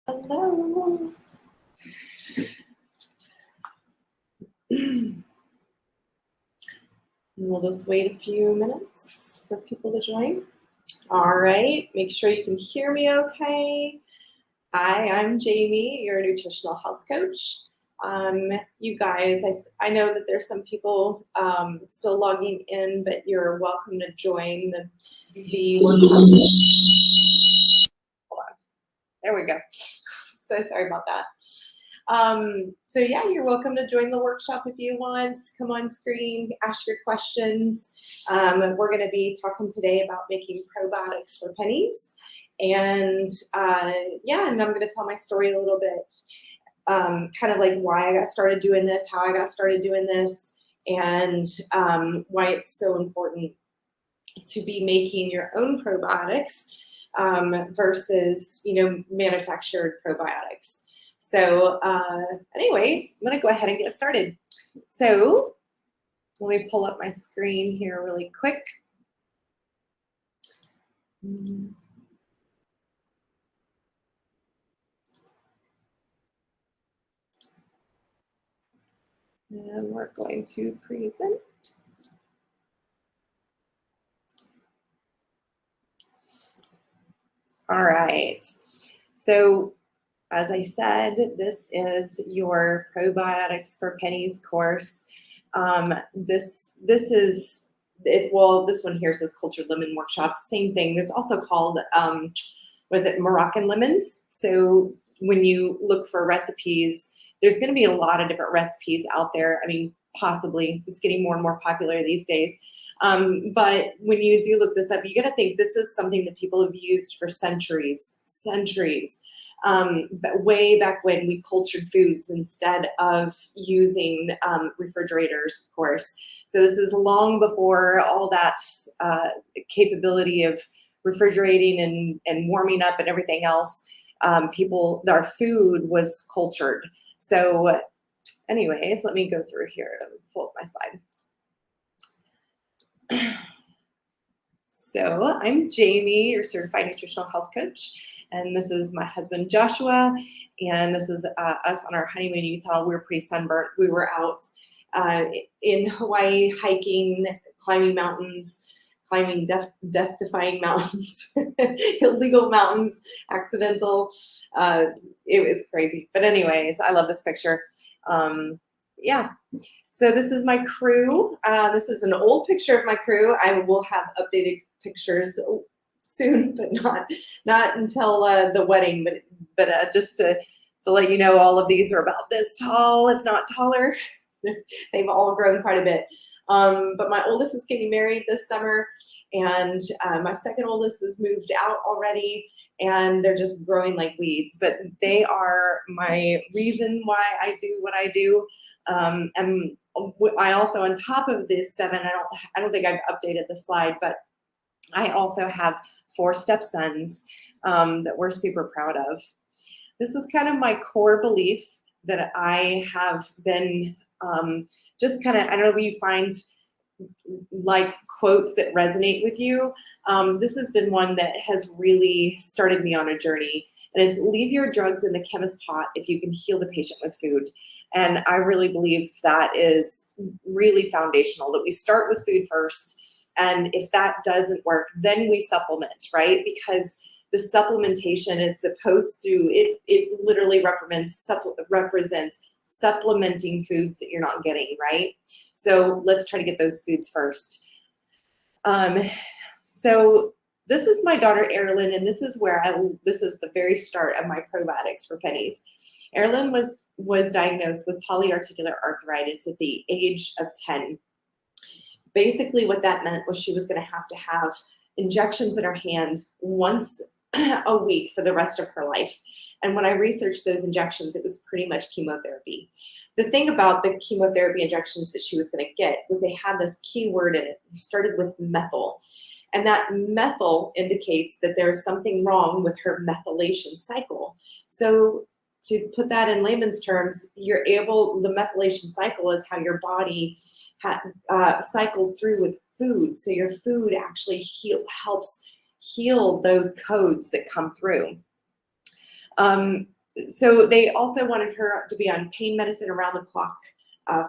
Hello. We'll just wait a few minutes for people to join. All right, make sure you can hear me okay. Hi, I'm Jamie, your nutritional health coach. You guys, I know that there's some people still logging in, but you're welcome to join the workshop. Hold on. There we go. So sorry about that. So yeah, you're welcome to join the workshop if you want. Come on screen, ask your questions. We're going to be talking today about making probiotics for pennies. And yeah, and I'm going to tell my story a little bit, kind of like why I got started doing this, how I got started doing this, and why it's so important to be making your own probiotics versus, manufactured probiotics. So anyways, I'm going to go ahead and get started. So let me pull up my screen here really quick. And we're going to present. All right. So as I said, this is your Probiotics for Pennies course. This one here says Cultured Lemon Workshop. Same thing. There's also called, Moroccan lemons? So when you look for recipes, there's going to be a lot of different recipes out there. I mean, possibly. It's getting more and more popular these days. But when you do look this up, you got to think this is something that people have used for centuries. But way back when we cultured foods instead of using refrigerators, of course. So this is long before all that capability of refrigerating and warming up and everything else. Our food was cultured. So anyways, let me go through here and pull up my slide. So I'm Jamie, your certified nutritional health coach. And this is my husband, Joshua. And this is us on our honeymoon in Utah. We were pretty sunburnt. We were out in Hawaii hiking, climbing mountains, climbing death-defying mountains, illegal mountains, accidental. It was crazy. But anyways, I love this picture. Yeah. So this is my crew. This is an old picture of my crew. I will have updated pictures soon, but not until the wedding. But just to let you know, all of these are about this tall, if not taller. They've all grown quite a bit. But my oldest is getting married this summer, and my second oldest has moved out already, and they're just growing like weeds. But they are my reason why I do what I do. And I also, on top of this 7, I don't think I've updated the slide, but I also have 4 stepsons that we're super proud of. This is kind of my core belief that I have been just kind of, I don't know if you find like quotes that resonate with you. This has been one that has really started me on a journey. And it's leave your drugs in the chemist's pot if you can heal the patient with food. And I really believe that is really foundational, that we start with food first. And if that doesn't work, then we supplement, right? Because the supplementation is supposed to, it literally represents supplementing foods that you're not getting, right? So let's try to get those foods first. So this is my daughter, Erin, and this is this is the very start of my probiotics for pennies. Erin was diagnosed with polyarticular arthritis at the age of 10. Basically what that meant was she was going to have injections in her hand once a week for the rest of her life. And when I researched those injections, it was pretty much chemotherapy. The thing about the chemotherapy injections that she was going to get was they had this key word in it. It started with methyl. And that methyl indicates that there's something wrong with her methylation cycle. So to put that in layman's terms, the methylation cycle is how your body cycles through with food. So your food actually helps heal those codes that come through. So they also wanted her to be on pain medicine around the clock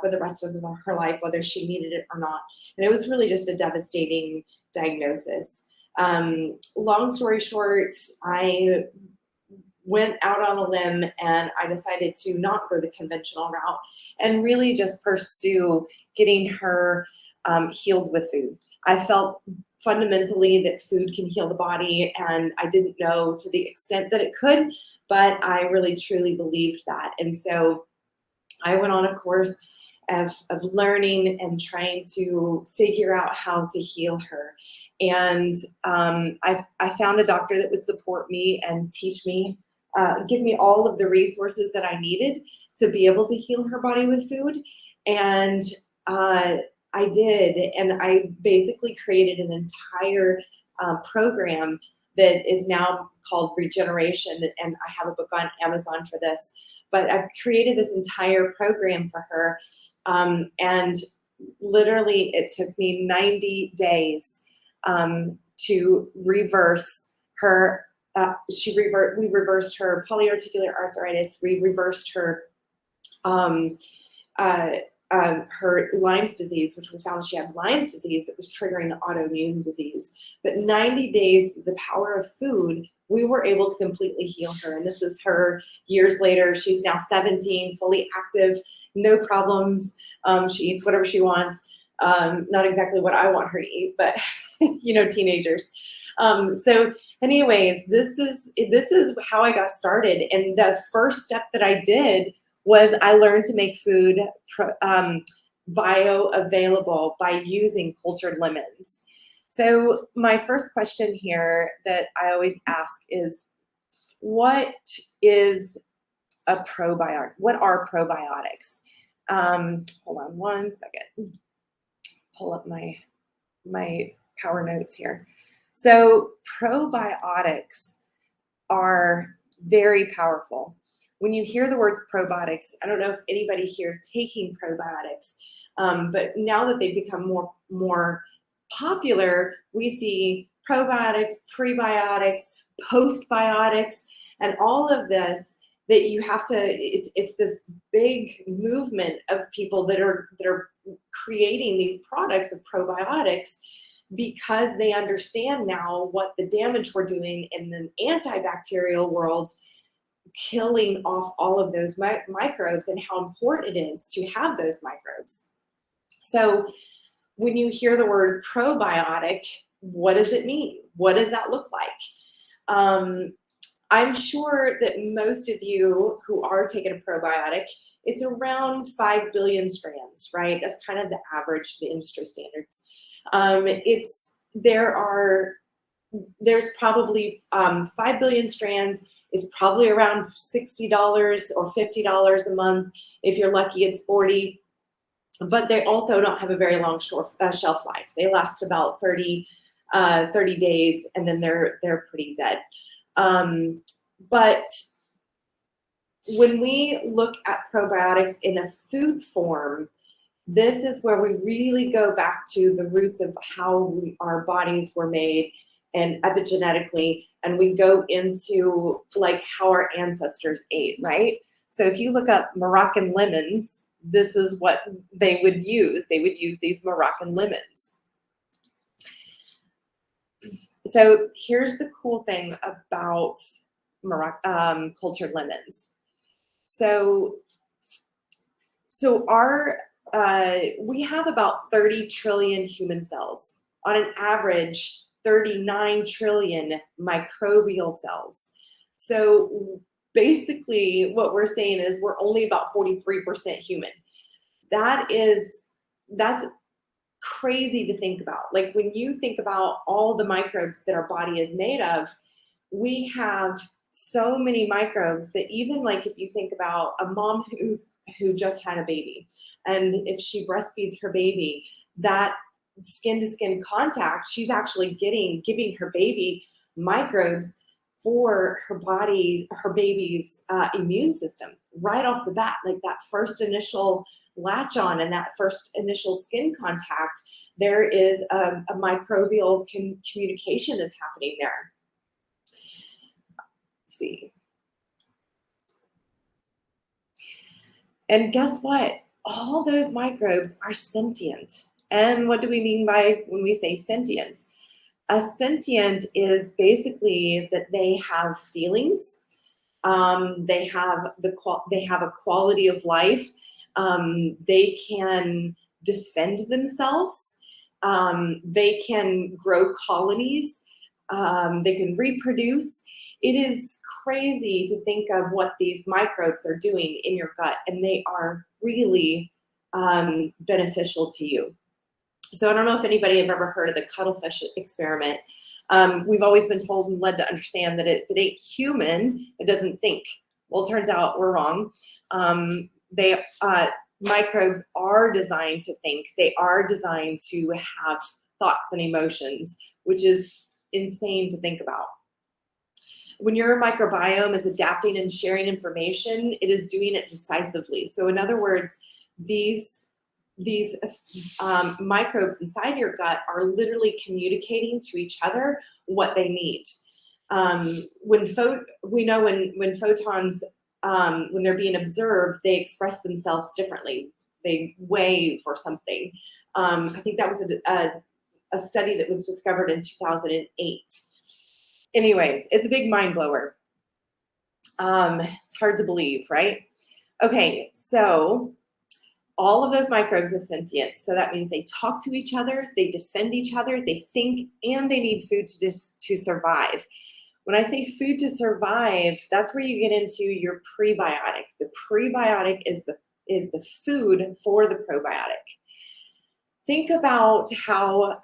for the rest of her life, whether she needed it or not. And it was really just a devastating diagnosis. Long story short, I went out on a limb and I decided to not go the conventional route and really just pursue getting her healed with food. I felt fundamentally that food can heal the body, and I didn't know to the extent that it could, but I really truly believed that. And so I went on a course of learning and trying to figure out how to heal her. And I found a doctor that would support me and teach me, give me all of the resources that I needed to be able to heal her body with food. And I did. And I basically created an entire program that is now called Regeneration. And I have a book on Amazon for this. But I've created this entire program for her. And literally, it took me 90 days to reverse her. We reversed her polyarticular arthritis. We reversed her her Lyme's disease, which we found she had Lyme's disease that was triggering the autoimmune disease. But 90 days, the power of food, we were able to completely heal her. And this is her years later. She's now 17, fully active, no problems. She eats whatever she wants. Not exactly what I want her to eat, but teenagers. So anyways, this is how I got started. And the first step that I did was I learned to make food bioavailable by using cultured lemons. So my first question here that I always ask is, what is a probiotic? What are probiotics? Hold on one second. Pull up my power notes here. So probiotics are very powerful. When you hear the words probiotics, I don't know if anybody here is taking probiotics, but now that they've become more popular, we see probiotics, prebiotics, postbiotics, and all of this that you have to, it's this big movement of people that are creating these products of probiotics because they understand now what the damage we're doing in an antibacterial world, killing off all of those microbes, and how important it is to have those microbes. So when you hear the word probiotic, what does it mean? What does that look like? I'm sure that most of you who are taking a probiotic, it's around 5 billion strands, right? That's kind of the average, the industry standards. There's probably 5 billion strands is probably around $60 or $50 a month. If you're lucky, it's 40. But they also don't have a very long shelf life. They last about 30 days, and then they're pretty dead. But when we look at probiotics in a food form, this is where we really go back to the roots of how our bodies were made and epigenetically, and we go into like how our ancestors ate, right? So if you look up Moroccan lemons, this is what they would use. They would use these Moroccan lemons. So here's the cool thing about cultured lemons. So we have about 30 trillion human cells. On an average, 39 trillion microbial cells. So basically what we're saying is we're only about 43% human. That's crazy to think about. Like when you think about all the microbes that our body is made of, we have so many microbes that even like if you think about a mom who just had a baby, and if she breastfeeds her baby, that skin to skin contact, she's actually giving her baby microbes for her baby's immune system right off the bat. Like that first initial latch on and that first initial skin contact, there is a microbial communication that's happening there. Let's see. And guess what? All those microbes are sentient. And what do we mean by when we say sentient? A sentient is basically that they have feelings. They have they have a quality of life. They can defend themselves. They can grow colonies. They can reproduce. It is crazy to think of what these microbes are doing in your gut, and they are really beneficial to you. So I don't know if anybody have ever heard of the cuttlefish experiment. We've always been told and led to understand that if it ain't human, it doesn't think. Well, it turns out we're wrong. They microbes are designed to think. They are designed to have thoughts and emotions, which is insane to think about. When your microbiome is adapting and sharing information, it is doing it decisively. So in other words, these microbes inside your gut are literally communicating to each other what they need. We know when photons, when they're being observed, they express themselves differently. They wave or something. I think that was a study that was discovered in 2008. Anyways, it's a big mind blower. It's hard to believe, right? Okay, so all of those microbes are sentient. So that means they talk to each other, they defend each other, they think, and they need food to survive. When I say food to survive, that's where you get into your prebiotic. The prebiotic is the food for the probiotic. Think about how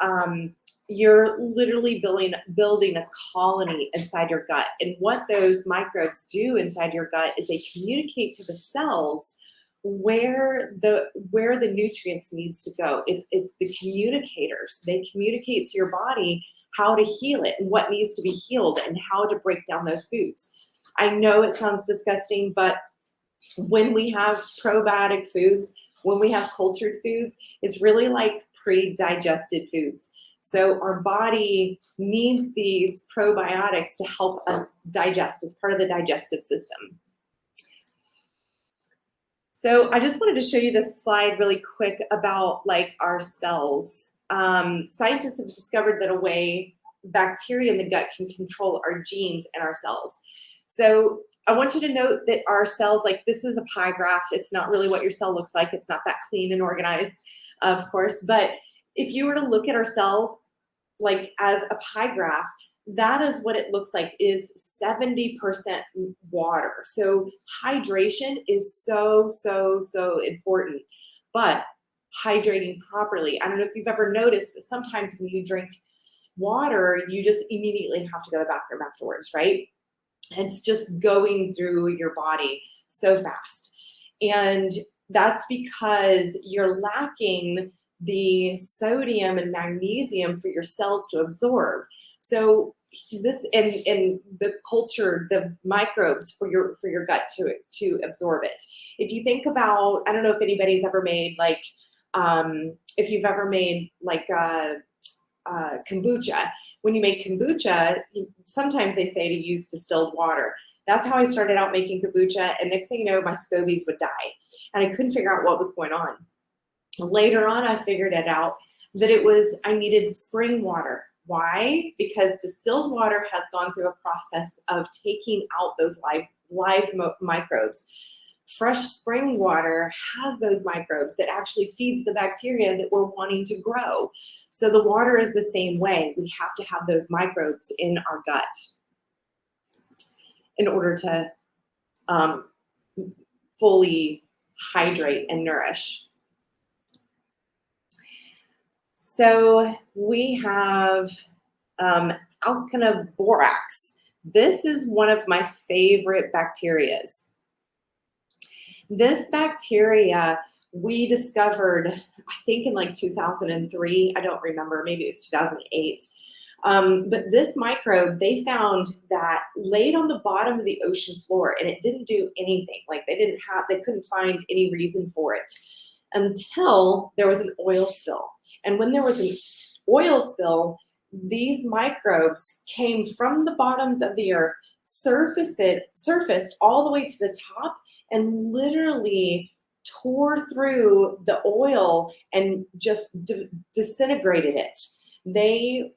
you're literally building a colony inside your gut. And what those microbes do inside your gut is they communicate to the cells where the nutrients needs to go. It's the communicators. They communicate to your body how to heal it and what needs to be healed and how to break down those foods. I know it sounds disgusting, but when we have probiotic foods, when we have cultured foods, it's really like pre-digested foods. So our body needs these probiotics to help us digest as part of the digestive system. So I just wanted to show you this slide really quick about like our cells. Scientists have discovered that a way bacteria in the gut can control our genes and our cells. So I want you to note that our cells, like this is a pie graph. It's not really what your cell looks like. It's not that clean and organized, of course. But if you were to look at our cells like as a pie graph, that is what it looks like, is 70% water. So hydration is so important, but hydrating properly. I don't know if you've ever noticed, but sometimes when you drink water, you just immediately have to go to the bathroom afterwards, right? It's just going through your body so fast. And that's because you're lacking the sodium and magnesium for your cells to absorb. So this and the culture, the microbes for your gut to absorb it. If you think about, I don't know if anybody's ever made like if you've ever made like kombucha. When you make kombucha, sometimes they say to use distilled water. That's how I started out making kombucha, and next thing you know, my scobies would die, and I couldn't figure out what was going on. Later on, I figured it out that I needed spring water. Why? Because distilled water has gone through a process of taking out those live microbes. Fresh spring water has those microbes that actually feeds the bacteria that we're wanting to grow. So the water is the same way. We have to have those microbes in our gut in order to fully hydrate and nourish. So we have Alkanoborax. This is one of my favorite bacterias. This bacteria we discovered, I think in like 2003, I don't remember, maybe it was 2008. But this microbe, they found that laid on the bottom of the ocean floor, and it didn't do anything. Like they couldn't find any reason for it until there was an oil spill. And when there was an oil spill, these microbes came from the bottoms of the earth, surfaced all the way to the top, and literally tore through the oil and just disintegrated it.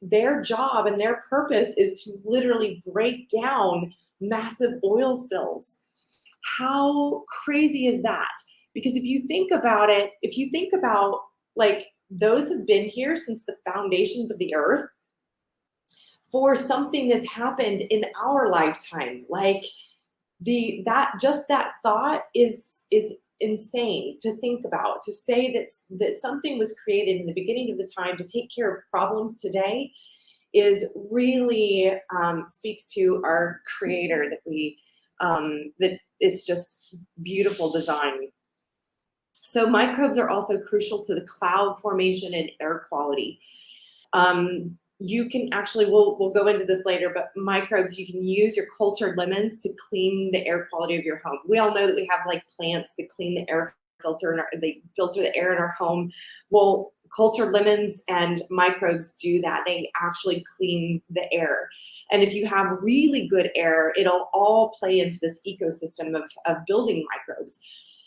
Their job and their purpose is to literally break down massive oil spills. How crazy is that? Because if you think about it, if you think about like those have been here since the foundations of the earth, for something that's happened in our lifetime, like that thought is insane to think about. To say that something was created in the beginning of the time to take care of problems today is really speaks to our creator, that is just beautiful design. So microbes are also crucial to the cloud formation and air quality. You can actually, we'll go into this later, but microbes, you can use your cultured lemons to clean the air quality of your home. We all know that we have like plants that clean the air filter, and they filter the air in our home. Well, cultured lemons and microbes do that. They actually clean the air. And if you have really good air, it'll all play into this ecosystem of building microbes.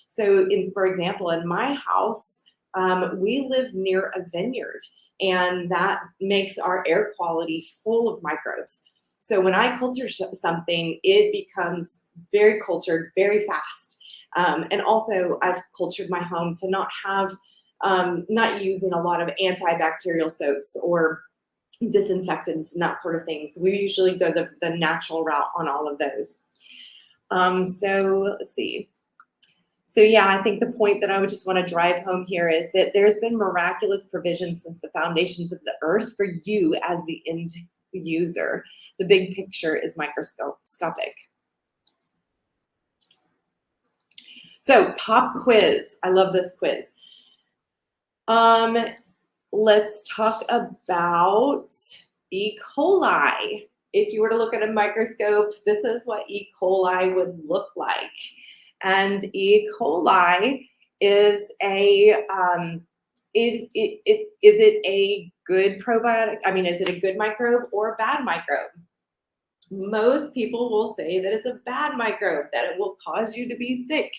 So for example, in my house, we live near a vineyard, and that makes our air quality full of microbes. So when I culture something, it becomes very cultured very fast. And also I've cultured my home to not have, not using a lot of antibacterial soaps or disinfectants and that sort of thing. So we usually go the natural route on all of those. So let's see. So yeah, I think the point that I would just want to drive home here is that there's been miraculous provision since the foundations of the earth for you as the end user. The big picture is microscopic. So pop quiz. I love this quiz. Let's talk about E. coli. If you were to look at a microscope, this is what E. coli would look like. And E. coli is is it a good probiotic? I mean, is it a good microbe or a bad microbe? Most people will say that it's a bad microbe, that it will cause you to be sick,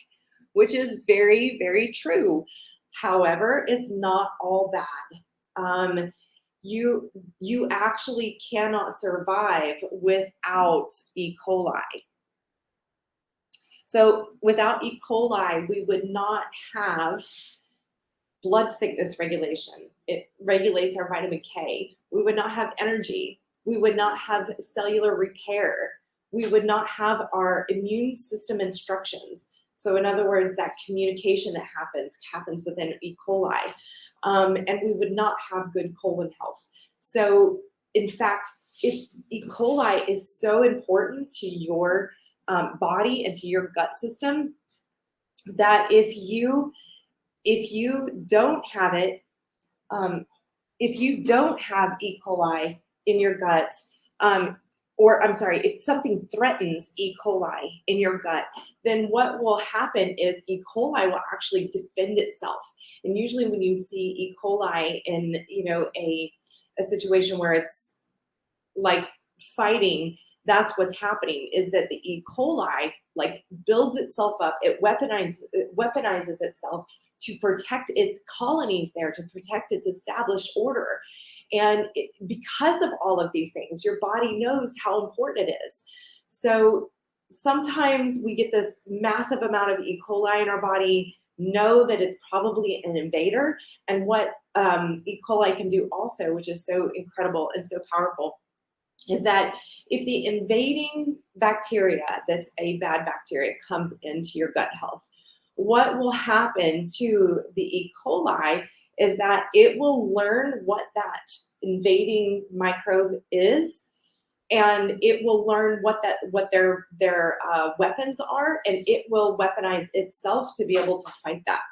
which is very, very true. However, it's not all bad. You actually cannot survive without E. coli. So without E. coli, we would not have blood thickness regulation. It regulates our vitamin K. We would not have energy. We would not have cellular repair. We would not have our immune system instructions. So in other words, that communication that happens within E. coli. And we would not have good colon health. So in fact, E. coli is so important to your body and to your gut system that if you don't have it, if you don't have E. coli in your gut, or I'm sorry, if something threatens E. coli in your gut, then what will happen is E. coli will actually defend itself. And usually when you see E. coli in, a situation where it's like fighting, that's what's happening, is that the E. coli like builds itself up, it weaponizes itself to protect its colonies there, to protect its established order. And because of all of these things, your body knows how important it is. So sometimes we get this massive amount of E. coli in our body, know that it's probably an invader. And what E. coli can do also, which is so incredible and so powerful, is that if the invading bacteria, that's a bad bacteria, comes into your gut health, what will happen to the E. coli is that it will learn what that invading microbe is, and it will learn what their weapons are, and it will weaponize itself to be able to fight that.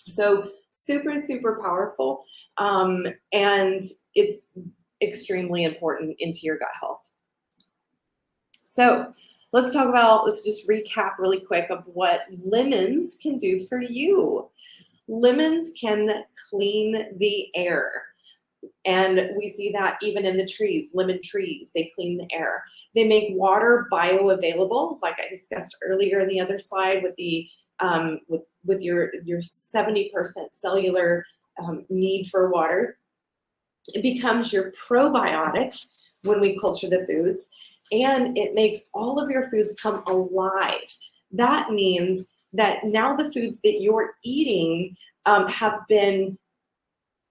So super, super powerful, and it's extremely important into your gut health. So let's just recap really quick of what lemons can do for you. Lemons can clean the air. And we see that even in the trees, lemon trees, they clean the air. They make water bioavailable, like I discussed earlier in the other slide with the with your 70% cellular need for water. It becomes your probiotic when we culture the foods, and it makes all of your foods come alive. That means that now the foods that you're eating have been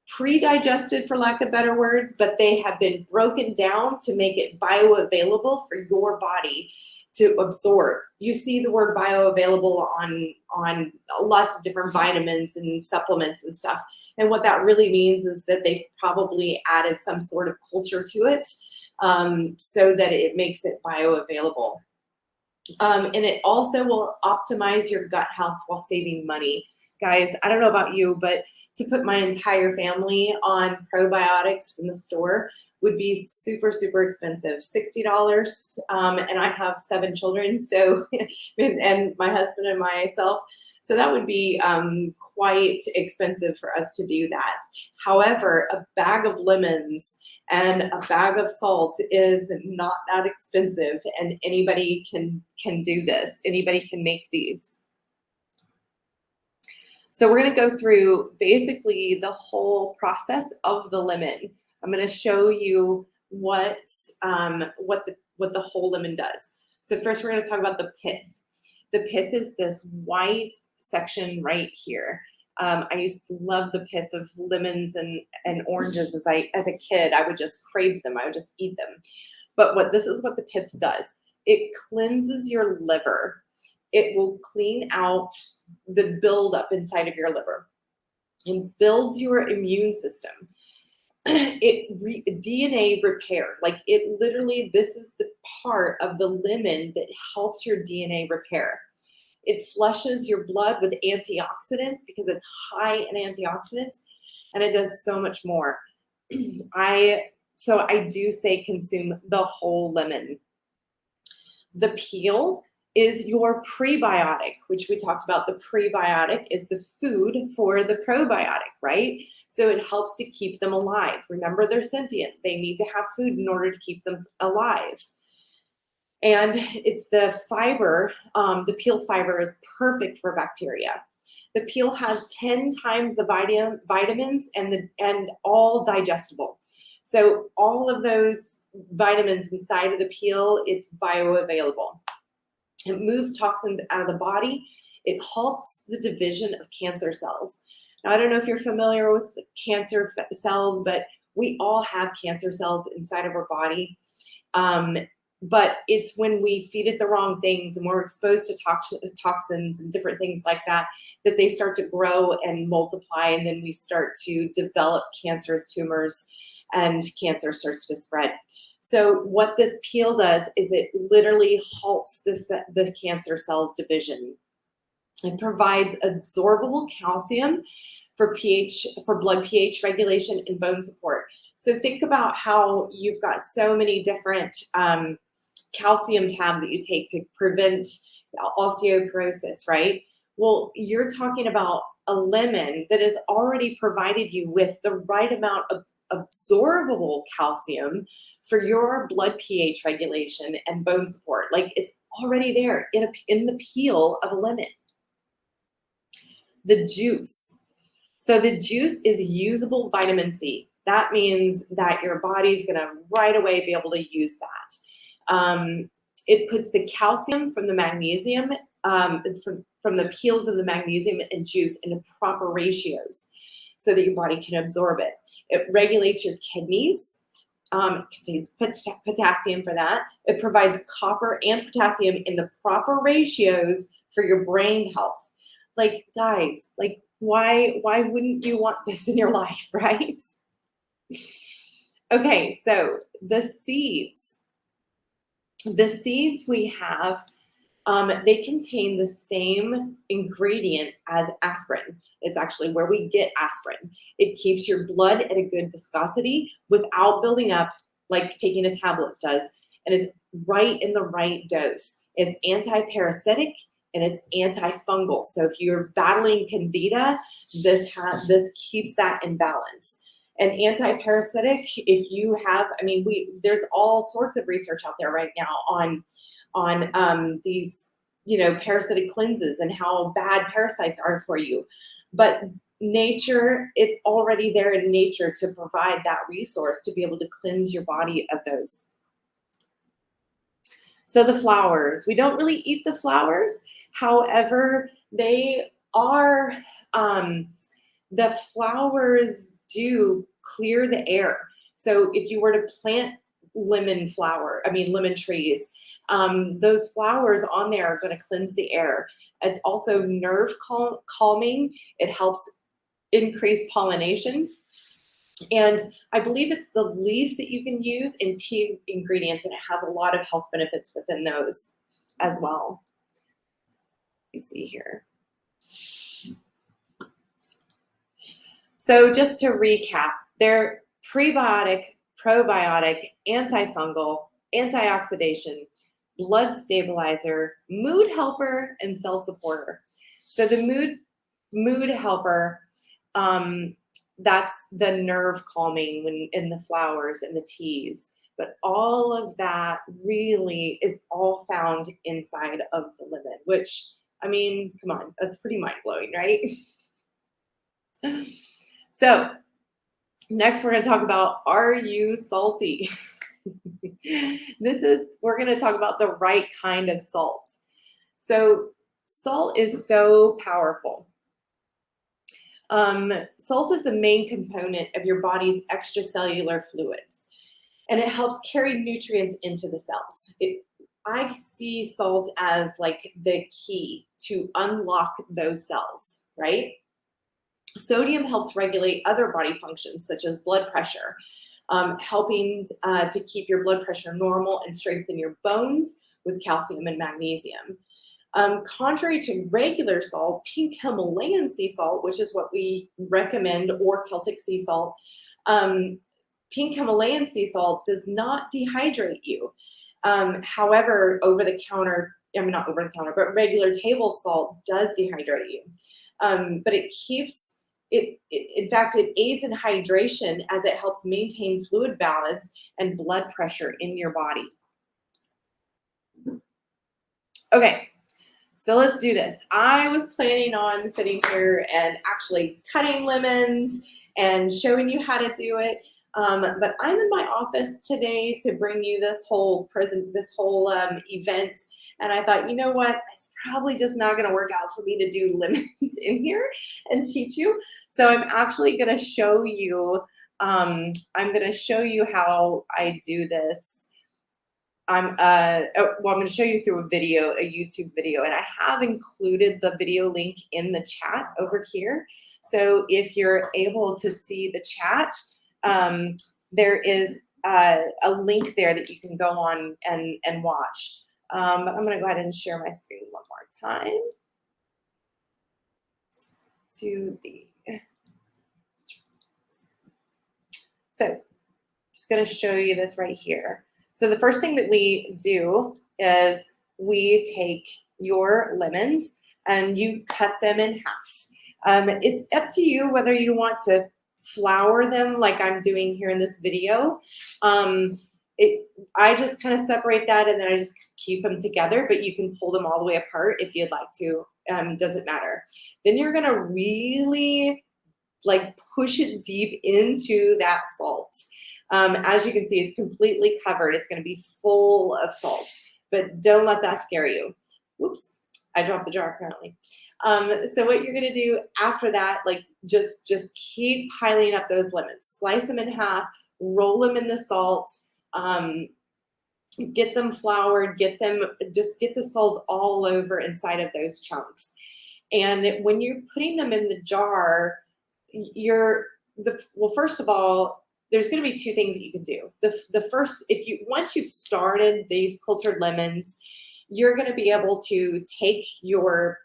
pre-digested, for lack of better words, but they have been broken down to make it bioavailable for your body to absorb. You see the word bioavailable on lots of different vitamins and supplements and stuff. And what that really means is that they've probably added some sort of culture to it so that it makes it bioavailable. And it also will optimize your gut health while saving money. Guys, I don't know about you, but to put my entire family on probiotics from the store would be super, super expensive, $60. And I have 7 children, so and my husband and myself. So that would be quite expensive for us to do that. However, a bag of lemons and a bag of salt is not that expensive, and anybody can do this. Anybody can make these. So we're going to go through basically the whole process of the lemon. I'm going to show you what the whole lemon does. So first we're going to talk about the pith. The pith is this white section right here. I used to love the pith of lemons and oranges as a kid. I would just crave them. I would just eat them. But this is what the pith does. It cleanses your liver. It will clean out the buildup inside of your liver and builds your immune system. DNA repair, like it literally, this is the part of the lemon that helps your DNA repair. It flushes your blood with antioxidants because it's high in antioxidants, and it does so much more. So I do say consume the whole lemon. The peel is your prebiotic, which we talked about. The prebiotic is the food for the probiotic, right? So it helps to keep them alive. Remember, they're sentient. They need to have food in order to keep them alive. And it's the fiber, the peel fiber is perfect for bacteria. The peel has 10 times the vitamins and all digestible. So all of those vitamins inside of the peel, it's bioavailable. It moves toxins out of the body. It halts the division of cancer cells. Now, I don't know if you're familiar with cancer cells, but we all have cancer cells inside of our body. But it's when we feed it the wrong things and we're exposed to toxins and different things like that, that they start to grow and multiply, and then we start to develop cancerous tumors and cancer starts to spread. So what this peel does is it literally halts the cancer cells division. It provides absorbable calcium for blood pH regulation and bone support. So think about how you've got so many different calcium tabs that you take to prevent osteoporosis, right? Well, you're talking about a lemon that has already provided you with the right amount of absorbable calcium for your blood pH regulation and bone support. Like, it's already there in the peel of a lemon. The juice. So the juice is usable vitamin C. That means that your body's going to right away be able to use that. It puts the calcium from the magnesium, from the peels of the magnesium and juice into proper ratios so that your body can absorb it. It regulates your kidneys. Contains potassium for that. It provides copper and potassium in the proper ratios for your brain health. Like, guys, like, why wouldn't you want this in your life, right? Okay, so the seeds we have, they contain the same ingredient as aspirin. It's actually where we get aspirin. It keeps your blood at a good viscosity without building up like taking a tablet does, and it's right in the right dose. It's anti-parasitic and it's antifungal. So if you're battling candida, this keeps that in balance. And anti-parasitic, if you have, there's all sorts of research out there right now on these parasitic cleanses and how bad parasites are for you. But nature, it's already there in nature to provide that resource to be able to cleanse your body of those. So the flowers, we don't really eat the flowers. However, they are, the flowers do clear the air. So if you were to plant lemon trees, those flowers on there are going to cleanse the air. It's also nerve calming. It helps increase pollination. And I believe it's the leaves that you can use in tea ingredients, and it has a lot of health benefits within those as well. You see here. So just to recap, they're prebiotic, probiotic, antifungal, antioxidant, blood stabilizer, mood helper, and cell supporter. So the mood helper, that's the nerve calming when in the flowers and the teas. But all of that really is all found inside of the lemon, which, I mean, come on, that's pretty mind-blowing, right? So next we're going to talk about, are you salty? We're going to talk about the right kind of salt. So salt is so powerful. Salt is the main component of your body's extracellular fluids, and it helps carry nutrients into the cells. I see salt as like the key to unlock those cells, right? Sodium helps regulate other body functions such as blood pressure, helping to keep your blood pressure normal and strengthen your bones with calcium and magnesium. Contrary to regular salt, pink Himalayan sea salt, which is what we recommend, or Celtic sea salt, pink Himalayan sea salt does not dehydrate you. However, but regular table salt does dehydrate you. But in fact, it aids in hydration as it helps maintain fluid balance and blood pressure in your body. Okay, so let's do this. I was planning on sitting here and actually cutting lemons and showing you how to do it. But I'm in my office today to bring you this whole event. And I thought, you know what? It's probably just not going to work out for me to do lemons in here and teach you. So I'm actually going to show you. I'm going to show you how I do this. I'm going to show you through a YouTube video, and I have included the video link in the chat over here. So if you're able to see the chat, there is a link there that you can go on and watch. But I'm going to go ahead and share my screen one more time. So just going to show you this right here. So the first thing that we do is we take your lemons and you cut them in half. It's up to you whether you want to flour them like I'm doing here in this video. I just kind of separate that and then I just keep them together, but you can pull them all the way apart if you'd like to. Doesn't matter. Then you're going to really like push it deep into that salt. As you can see, it's completely covered. It's going to be full of salt, but don't let that scare you. Whoops, I dropped the jar apparently. So what you're going to do after that, like just keep piling up those lemons, slice them in half, roll them in the salt, get them floured, get the salt all over inside of those chunks. And when you're putting them in the jar, first of all, there's going to be two things that you can do. The first, once you've started these cultured lemons, you're going to be able to take your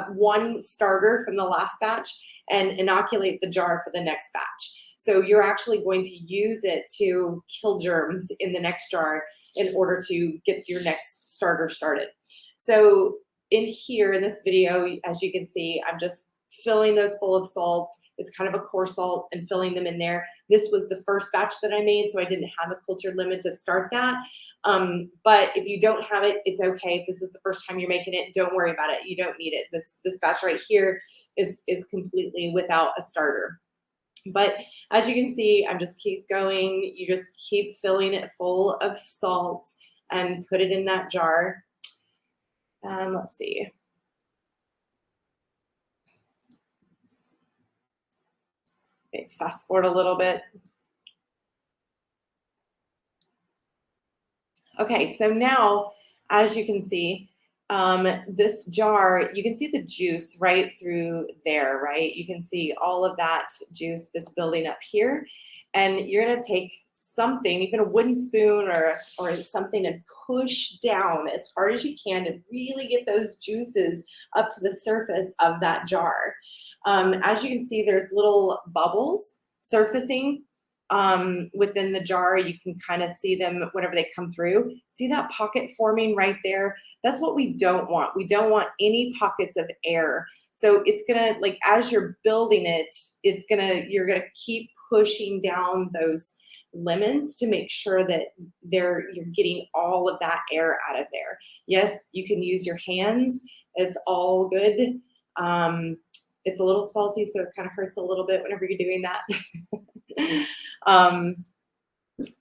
one starter from the last batch and inoculate the jar for the next batch. So you're actually going to use it to kill germs in the next jar in order to get your next starter started. So in here in this video, as you can see, I'm just filling those full of salt. It's kind of a coarse salt, and filling them in there. This was the first batch that I made, so I didn't have a cultured lemon to start that. But if you don't have it, it's okay. If this is the first time you're making it, don't worry about it. You don't need it. This batch right here is completely without a starter. But as you can see, I'm just keep going. You just keep filling it full of salt and put it in that jar. Let's see. Okay, fast forward a little bit. Okay, so now, as you can see, this jar, you can see the juice right through there, right? You can see all of that juice that's building up here. And you're gonna take something, even a wooden spoon or something, and push down as hard as you can to really get those juices up to the surface of that jar. As you can see, there's little bubbles surfacing within the jar. You can kind of see them whenever they come through. See that pocket forming right there? That's what we don't want. We don't want any pockets of air. So it's gonna, like, as you're building it, you're gonna keep pushing down those lemons to make sure that you're getting all of that air out of there. Yes, you can use your hands. It's all good. It's a little salty, so it kind of hurts a little bit whenever you're doing that.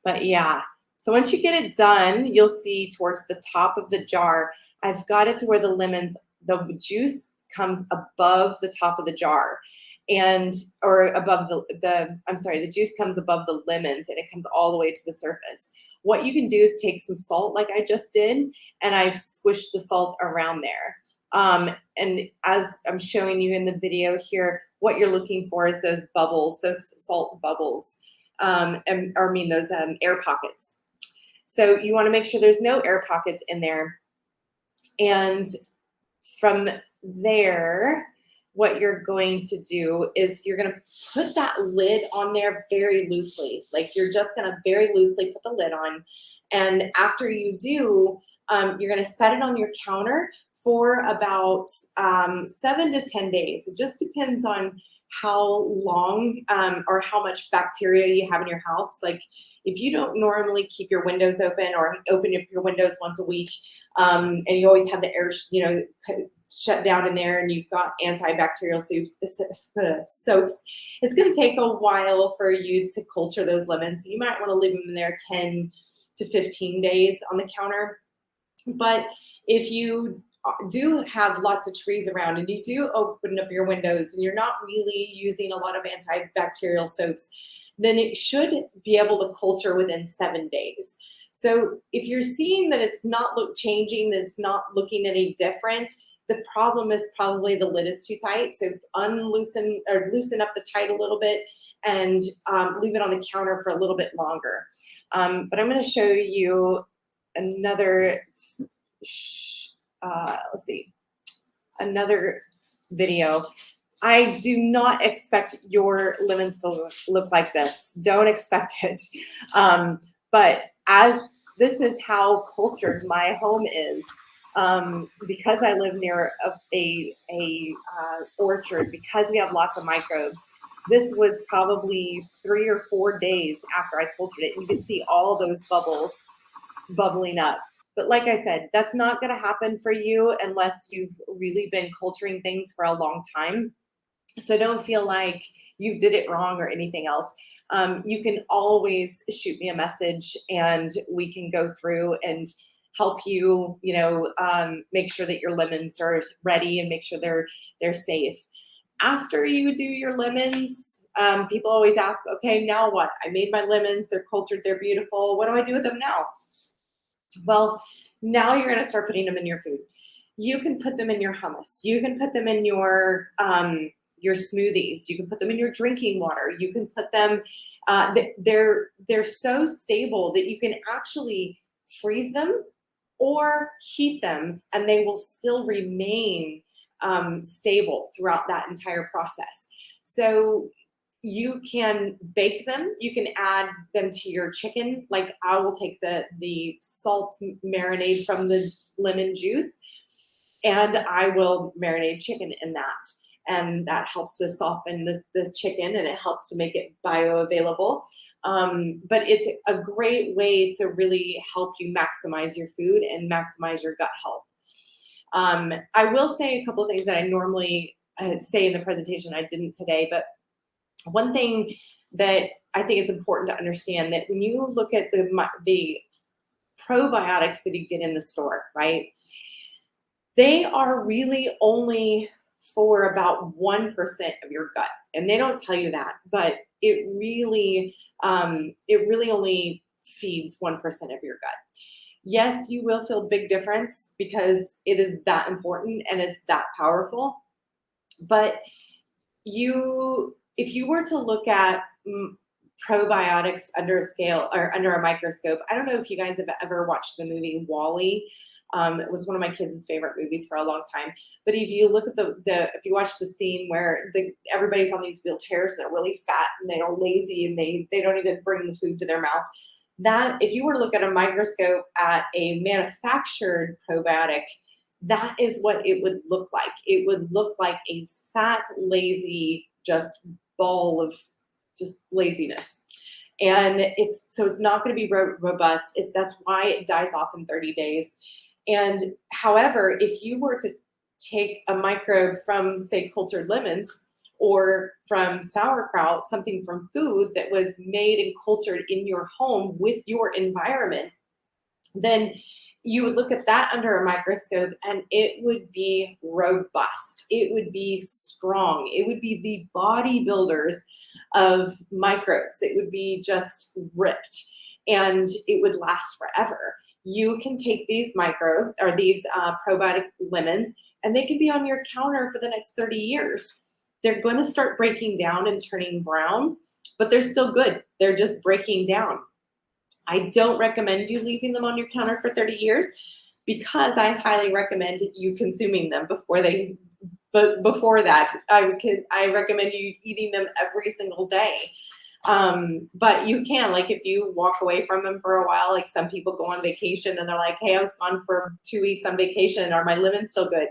But yeah, so once you get it done, you'll see towards the top of the jar, I've got it to where the juice comes above the top of the jar, or above the juice comes above the lemons, and it comes all the way to the surface. What you can do is take some salt like I just did, and I've squished the salt around there. And as I'm showing you in the video here, what you're looking for is those bubbles, those salt bubbles, those air pockets. So you want to make sure there's no air pockets in there. And from there, what you're going to do is you're going to put that lid on there very loosely. Like, you're just going to very loosely put the lid on. And after you do, you're going to set it on your counter for about 7 to 10 days. It just depends on how long or how much bacteria you have in your house. Like, if you don't normally keep your windows open or open up your windows once a week, and you always have the air, shut down in there, and you've got antibacterial soaps, it's going to take a while for you to culture those lemons. So you might want to leave them in there 10 to 15 days on the counter. But if you do have lots of trees around and you do open up your windows and you're not really using a lot of antibacterial soaps, then it should be able to culture within 7 days. So if you're seeing that it's not changing, that it's not looking any different, the problem is probably the lid is too tight. So loosen up the tide a little bit and leave it on the counter for a little bit longer. But I'm going to show you another another video. I do not expect your lemons to look like this. Don't expect it. But as this is how cultured my home is, because I live near a orchard, because we have lots of microbes, this was probably 3 or 4 days after I cultured it. You can see all those bubbles bubbling up. But like I said, that's not going to happen for you unless you've really been culturing things for a long time. So don't feel like you did it wrong or anything else. You can always shoot me a message and we can go through and help you, make sure that your lemons are ready and make sure they're safe. After you do your lemons, people always ask, okay, now what? I made my lemons, they're cultured, they're beautiful. What do I do with them now? Well, now you're going to start putting them in your food. You can put them in your hummus. You can put them in your smoothies. You can put them in your drinking water. You can put them, they're so stable that you can actually freeze them or heat them and they will still remain stable throughout that entire process. So you can bake them. You can add them to your chicken. Like, I will take the salt marinade from the lemon juice and I will marinate chicken in that. and that helps to soften the chicken, and it helps to make it bioavailable. But it's a great way to really help you maximize your food and maximize your gut health. I will say a couple of things that I normally say in the presentation. I didn't today, but one thing that I think is important to understand, that when you look at the probiotics that you get in the store, right? They are really only for about 1% of your gut. And they don't tell you that, but it really only feeds 1% of your gut. Yes, you will feel a big difference because it is that important and it's that powerful. But if you were to look at probiotics under a scale or under a microscope, I don't know if you guys have ever watched the movie WALL-E. It was one of my kids' favorite movies for a long time. But if you look at if you watch the scene where everybody's on these wheelchairs and they're really fat and they're lazy and they don't even bring the food to their mouth, that if you were to look at a microscope at a manufactured probiotic, that is what it would look like. It would look like a fat, lazy, just ball of just laziness. And it's not going to be robust. That's why it dies off in 30 days. And however, if you were to take a microbe from, say, cultured lemons or from sauerkraut, something from food that was made and cultured in your home with your environment, then you would look at that under a microscope and it would be robust. It would be strong. It would be the bodybuilders of microbes. It would be just ripped and it would last forever. You can take these microbes or these probiotic lemons and they can be on your counter for the next 30 years. They're going to start breaking down and turning brown, but they're still good. They're just breaking down. I don't recommend you leaving them on your counter for 30 years because I highly recommend you consuming them before that. I recommend you eating them every single day. But you can, like, if you walk away from them for a while, like some people go on vacation and they're like, hey, I was gone for 2 weeks on vacation. Are my lemons still good?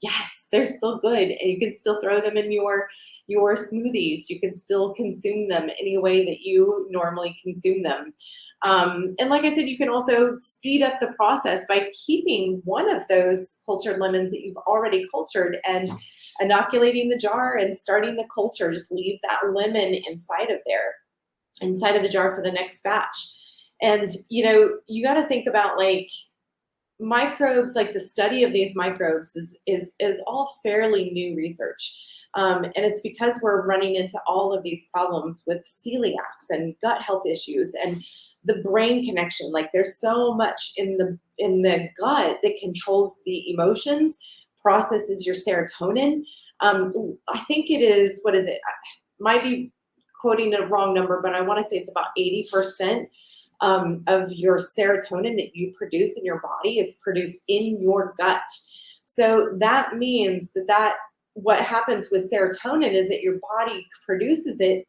Yes, they're still good. And you can still throw them in your smoothies. You can still consume them any way that you normally consume them. And like I said, you can also speed up the process by keeping one of those cultured lemons that you've already cultured and inoculating the jar and starting the culture. Just leave that lemon inside of the jar for the next batch. And, you got to think about, like, microbes, like the study of these microbes is all fairly new research. And it's because we're running into all of these problems with celiacs and gut health issues and the brain connection. Like, there's so much in the gut that controls the emotions, processes your serotonin. I think it is, what is it? I might be quoting a wrong number, but I want to say it's about 80% of your serotonin that you produce in your body is produced in your gut. So that means that what happens with serotonin is that your body produces it,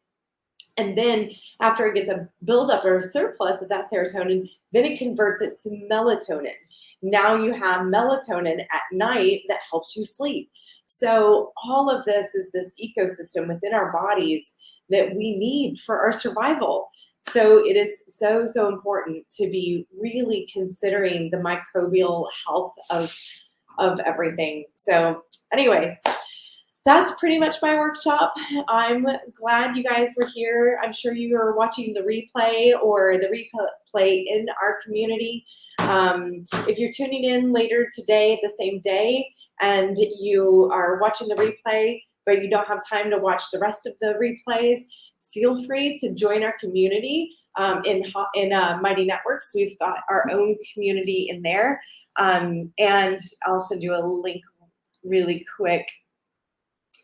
and then after it gets a buildup or a surplus of that serotonin, then it converts it to melatonin. Now you have melatonin at night that helps you sleep. So all of this is this ecosystem within our bodies that we need for our survival. So it is so, so important to be really considering the microbial health of everything. So anyways, that's pretty much my workshop. I'm glad you guys were here. I'm sure you are watching the replay or the replay in our community. If you're tuning in later today, the same day, and you are watching the replay, but you don't have time to watch the rest of the replays, feel free to join our community in Mighty Networks. We've got our own community in there. And I'll send you a link really quick.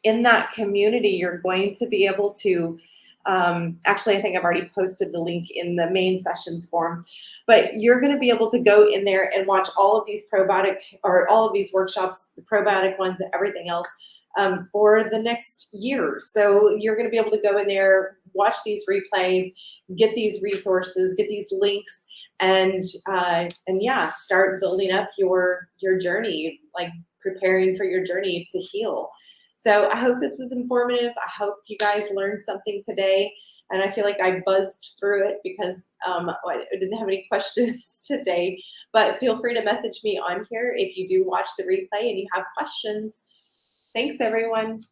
In that community, you're going to be able to, actually, I think I've already posted the link in the main sessions form, but you're going to be able to go in there and watch all of these all of these workshops, the probiotic ones, and everything else for the next year. So you're going to be able to go in there, watch these replays, get these resources, get these links, and yeah, start building up your journey, like preparing for your journey to heal. So I hope this was informative. I hope you guys learned something today. And I feel like I buzzed through it because I didn't have any questions today. But feel free to message me on here if you do watch the replay and you have questions. Thanks, everyone.